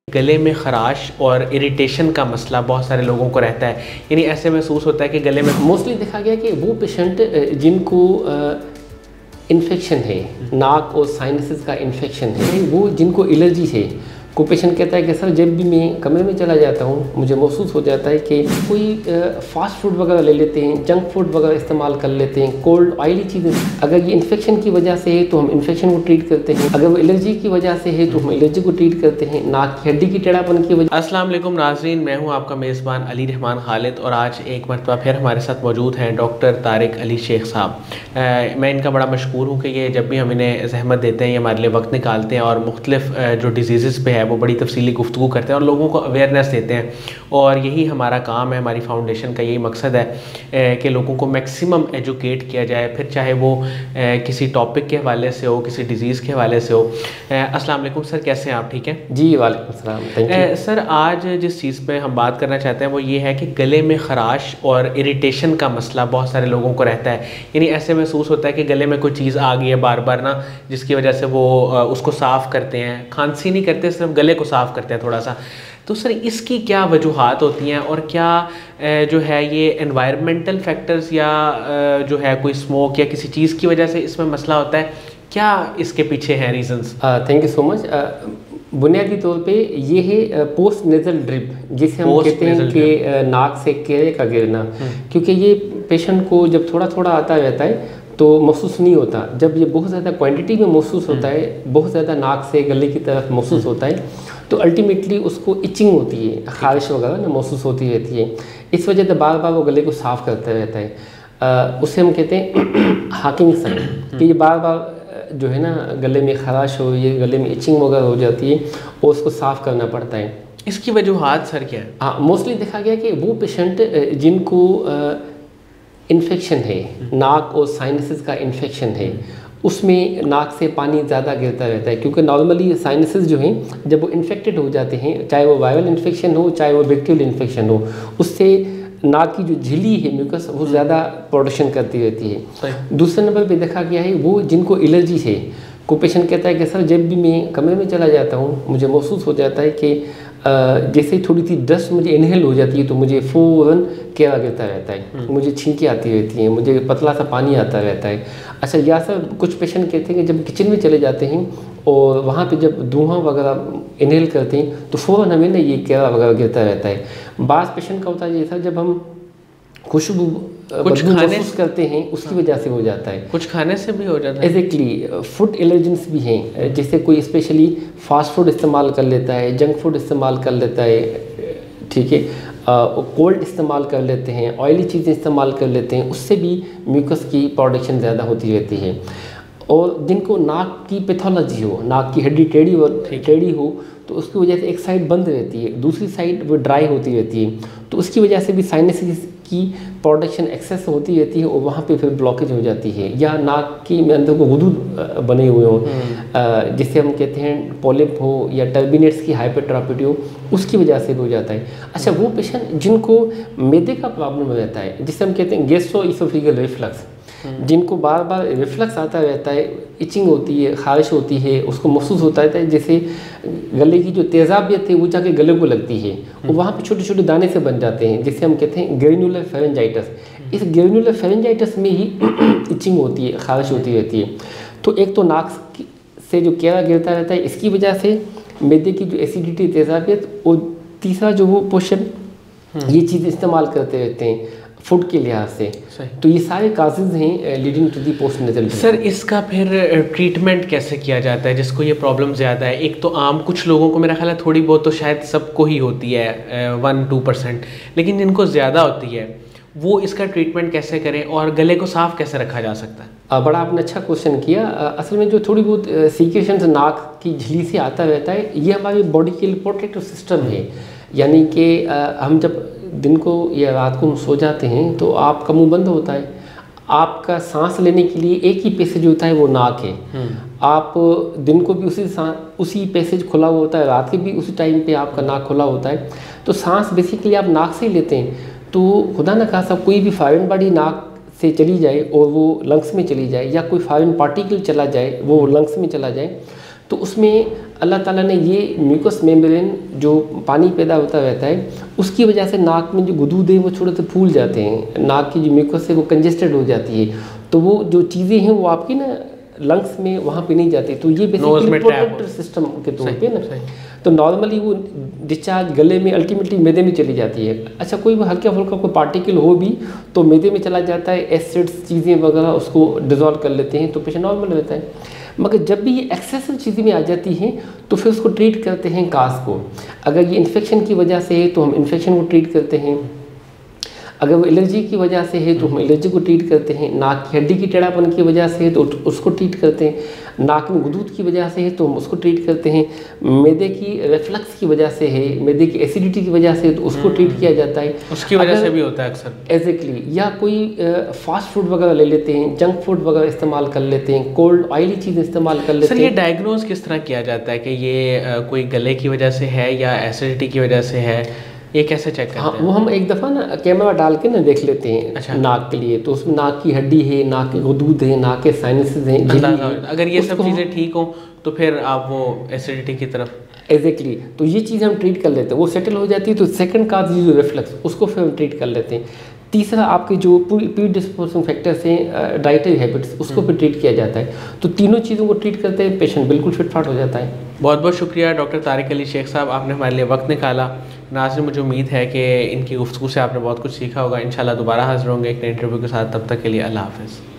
गले में ख़राश और इरिटेशन का मसला बहुत सारे लोगों को रहता है, यानी ऐसे महसूस होता है कि गले में मोस्टली देखा गया कि वो पेशेंट जिनको इन्फेक्शन है, नाक और साइनसेस का इन्फेक्शन है, वो जिनको एलर्जी है, को पेशेंट कहता है कि सर जब भी मैं कमरे में चला जाता हूँ मुझे महसूस हो जाता है कि कोई फास्ट फूड वगैरह ले लेते हैं, जंक फूड वगैरह इस्तेमाल कर लेते हैं, कोल्ड ऑयली चीज़ें। अगर ये इन्फेक्शन की वजह से है तो हम इन्फेक्शन को ट्रीट करते हैं, अगर वो एलर्जी की वजह से है तो हम एलर्जी को ट्रीट करते हैं, नाक की हड्डी की टेढ़ापन की वजह। अस्सलाम वालेकुम नाज़रीन, मैं हूँ आपका मेज़बान अली रहमान खालिद और आज एक मरतबा फिर हमारे साथ मौजूद हैं डॉक्टर तारिक अली शेख साहब। मैं इनका बड़ा मशकूर हूँ कि ये जब भी हम इन्हें ज़हमत देते हैं ये हमारे लिए वक्त निकालते हैं और मुख्तलिफ जो डिजीज़ पे है वो बड़ी तफसीली गुफ्तगू करते हैं और लोगों को अवेयरनेस देते हैं। और यही हमारा काम है, हमारी फाउंडेशन का यही मकसद है कि लोगों को मैक्सिमम एजुकेट किया जाए, फिर चाहे वो किसी टॉपिक के हवाले से हो, किसी डिज़ीज़ के हवाले से हो। अस्सलाम वालेकुम सर, कैसे हैं आप? ठीक हैं जी, वालेकुम सलाम, थैंक यू। सर आज जिस चीज़ पे हम बात करना चाहते हैं वो ये है कि गले में ख़राश और इरिटेशन का मसला बहुत सारे लोगों को रहता है, यानी ऐसे महसूस होता है कि गले में कोई चीज़ आ गई है बार बार ना, जिसकी वजह से वो उसको साफ़ करते हैं, खांसी नहीं करते, सिर्फ गले को साफ़ करते हैं थोड़ा सा। तो सर इसकी क्या वजूहात होती हैं और क्या जो है ये एनवायरमेंटल फैक्टर्स या जो है कोई स्मोक या किसी चीज़ की वजह से इसमें मसला होता है, क्या इसके पीछे हैं reasons? Thank you so much. बुनियादी तौर पे ये है पोस्ट नेजल ड्रिप, जिसे हम कहते हैं कि नाक से केरे का गिरना, क्योंकि ये पेशेंट को जब थोड़ा थोड़ा आता रहता है तो महसूस नहीं होता, जब ये बहुत ज़्यादा क्वांटिटी में महसूस होता है, बहुत ज़्यादा नाक से गले की तरफ महसूस होता है, तो अल्टीमेटली उसको इचिंग होती है, खारिश वगैरह ना महसूस होती रहती है। इस वजह से बार बार वो गले को साफ़ करता रहता है। उसे हम कहते हैं हाकिंग साइन, कि ये बार बार जो है ना गले में खराश हो, ये गले में इचिंग वगैरह हो जाती है और उसको साफ़ करना पड़ता है। इसकी वजूहात सर क्या है? हाँ, मोस्टली देखा गया कि वो पेशेंट जिनको इन्फेक्शन है, नाक और साइनसेस का इन्फेक्शन है, उसमें नाक से पानी ज़्यादा गिरता रहता है, क्योंकि नॉर्मली साइनसेस जो हैं जब वो इन्फेक्टेड हो जाते हैं, चाहे वो वायरल इन्फेक्शन हो चाहे वो बैक्टीरियल इन्फेक्शन हो, उससे नाक की जो झिल्ली है म्यूकस वो ज़्यादा प्रोडक्शन करती रहती है। दूसरे नंबर पे देखा गया है वो जिनको एलर्जी है, को पेशेंट कहता है कि सर जब भी मैं कमरे में चला जाता हूँ मुझे महसूस हो जाता है कि जैसे ही थोड़ी सी डस्ट मुझे इनहेल हो जाती है तो मुझे फ़ौरन केरा गिरता रहता है, मुझे छींकें आती रहती हैं, मुझे पतला सा पानी आता रहता है। अच्छा, या सर कुछ पेशेंट कहते हैं कि जब किचन में चले जाते हैं और वहाँ पे जब धुआं वगैरह इनहेल करते हैं तो फ़ौरन हमें ना ये केरा वगैरह गिरता रहता है। बाज़ पेशेंट का होता है ये सर जब हम खुशबू कुछ खाने करते हैं उसकी वजह से हो जाता है, कुछ खाने से भी हो जाता है। एग्जैक्टली, फूड एलर्जेंस भी हैं, जैसे कोई स्पेशली फास्ट फूड इस्तेमाल कर लेता है, जंक फूड इस्तेमाल कर लेता है, ठीक है, कोल्ड इस्तेमाल कर लेते हैं, ऑयली चीज़ें इस्तेमाल कर लेते हैं, उससे भी म्यूकस की प्रोडक्शन ज़्यादा होती रहती है। और जिनको नाक की पैथोलॉजी हो, नाक की हड्डी टेढ़ी हो तो उसकी वजह से एक साइड बंद रहती है, दूसरी साइड वो ड्राई होती रहती है, तो उसकी वजह से भी साइनसेस की प्रोडक्शन एक्सेस होती रहती है और वहाँ पे फिर ब्लॉकेज हो जाती है। या नाक की में अंदर को गुदूद बने हुए हों, जिसे हम कहते हैं पॉलिप हो या टर्बिनेट्स की हाइपरट्रोफी हो, उसकी वजह से भी हो जाता है। अच्छा, वो पेशेंट जिनको मैदे का प्रॉब्लम रहता है, जिसे हम कहते हैं गैस्ट्रोइसोफेगल रिफ्लक्स, जिनको बार बार रिफ्लक्स आता रहता है, इचिंग होती है, खारिश होती है, उसको महसूस होता है जैसे गले की जो तेज़ाबियत है वो जाके गले को लगती है और वहाँ पे छोटे छोटे दाने से बन जाते हैं, जिसे हम कहते हैं ग्रेन्युलर फेरेंजाइटिस। इस ग्रेन्युलर फेरेंजाइटिस में ही इचिंग होती है, खारिश होती रहती है। तो एक तो नाक से जो केरा गिरता रहता है इसकी वजह से, मैदे की जो एसिडिटी, तेज़ाबियत, और तीसरा जो वो पोषण ये चीज़ इस्तेमाल करते रहते हैं फूड के लिहाज से, तो ये सारे काजेज़ हैं leading to the post nasal. Sir इसका फिर ट्रीटमेंट कैसे किया जाता है जिसको ये प्रॉब्लम ज़्यादा है? एक तो आम कुछ लोगों को मेरा ख्याल है थोड़ी बहुत तो शायद सबको ही होती है 1-2%, लेकिन जिनको ज़्यादा होती है वो इसका ट्रीटमेंट कैसे करें और गले को साफ़ कैसे रखा जा सकता है? बड़ा आपने अच्छा क्वेश्चन किया। असल में जो थोड़ी बहुत सीक्रेशंस नाक की झिल्ली से आता रहता है, ये हमारी बॉडी के लिए प्रोटेक्टिव सिस्टम है, यानी कि हम जब दिन को या रात को हम सो जाते हैं तो आपका मुंह बंद होता है, आपका सांस लेने के लिए एक ही पैसेज होता है, वो नाक है। आप दिन को भी उसी पैसेज खुला हुआ होता है, रात के भी उसी टाइम पे आपका नाक खुला होता है, तो सांस बेसिकली आप नाक से ही लेते हैं। तो खुदा न खासा कोई भी फॉरेन बॉडी नाक से चली जाए और वो लंग्स में चली जाए, या कोई फॉरेन पार्टिकल चला जाए वो लंग्स में चला जाए, तो उसमें अल्लाह ताला ने ये म्यूकस मेम्ब्रेन जो पानी पैदा होता रहता है उसकी वजह से नाक में जो गुदूद है वो थोड़े से फूल जाते हैं, नाक की जो म्यूकस है वो कंजेस्टेड हो जाती है, तो वो जो चीज़ें हैं वो आपकी ना लंग्स में वहाँ पे नहीं जाती, तो ये बेसिकली प्रोटेक्टिव सिस्टम के तौर पे ना, तो नॉर्मली वो डिस्चार्ज गले में अल्टीमेटली मैदे में चली जाती है। अच्छा, कोई भी हल्का फुल्का कोई पार्टिकल हो भी तो मैदे में चला जाता है, एसिड्स चीज़ें वगैरह उसको डिज़ोल्व कर लेते हैं, तो पेशेंट नॉर्मल रहता है। मगर जब भी ये एक्सेसिव चीज़ें में आ जाती हैं तो फिर उसको ट्रीट करते हैं कास को। अगर ये इन्फेक्शन की वजह से है तो हम इन्फेक्शन को ट्रीट करते हैं, अगर वो एलर्जी की वजह से है तो हम एलर्जी को ट्रीट करते हैं, नाक की हड्डी की टेढ़ापन की वजह से है तो उसको ट्रीट करते हैं, नाक में गुदूद की वजह से है तो हम उसको ट्रीट करते हैं, मैदे की रिफ्लक्स की वजह से है, मैदे की एसिडिटी की वजह से है तो उसको ट्रीट किया जाता है, उसकी वजह से भी होता है अक्सर। एग्जैक्टली, या कोई फास्ट फूड वगैरह ले लेते हैं, जंक फूड वगैरह इस्तेमाल कर लेते हैं, कोल्ड ऑयली चीज़ें इस्तेमाल कर लेते हैं। सर, ये डायग्नोज किस तरह किया जाता है कि ये कोई गले की वजह से है या एसिडिटी की वजह से है, ये कैसे चेक करते हैं? हाँ, वो हम एक दफ़ा ना कैमरा डाल के ना देख लेते हैं। अच्छा। नाक के लिए तो उसमें नाक की हड्डी है, नाक के गुदूद है, नाक के साइनसेस हैं, अगर ये सब चीज़ें ठीक हो तो फिर आप वो एसिडिटी की तरफ एग्जैक्टली, तो ये चीज़ हम ट्रीट कर लेते हैं, वो सेटल हो जाती है, तो सेकंड काज जो रिफ्लक्स उसको फिर हम ट्रीट कर लेते हैं। तीसरा आपके जो प्रीडिस्पोजिंग फैक्टर्स हैं, डाइटरी हैबिट्स, उसको भी ट्रीट किया जाता है, तो तीनों चीज़ों को ट्रीट करते हैं पेशेंट बिल्कुल फिटफाट हो जाता है। बहुत बहुत शुक्रिया डॉक्टर तारिक अली शेख साहब, आपने हमारे लिए वक्त निकाला। नाज़रीन, मुझे उम्मीद है कि इनकी गुफ्तगू से आपने बहुत कुछ सीखा होगा। इंशाल्लाह दोबारा हाजिर होंगे एक नए इंटरव्यू के साथ, तब तक के लिए अल्लाह हाफ़िज़।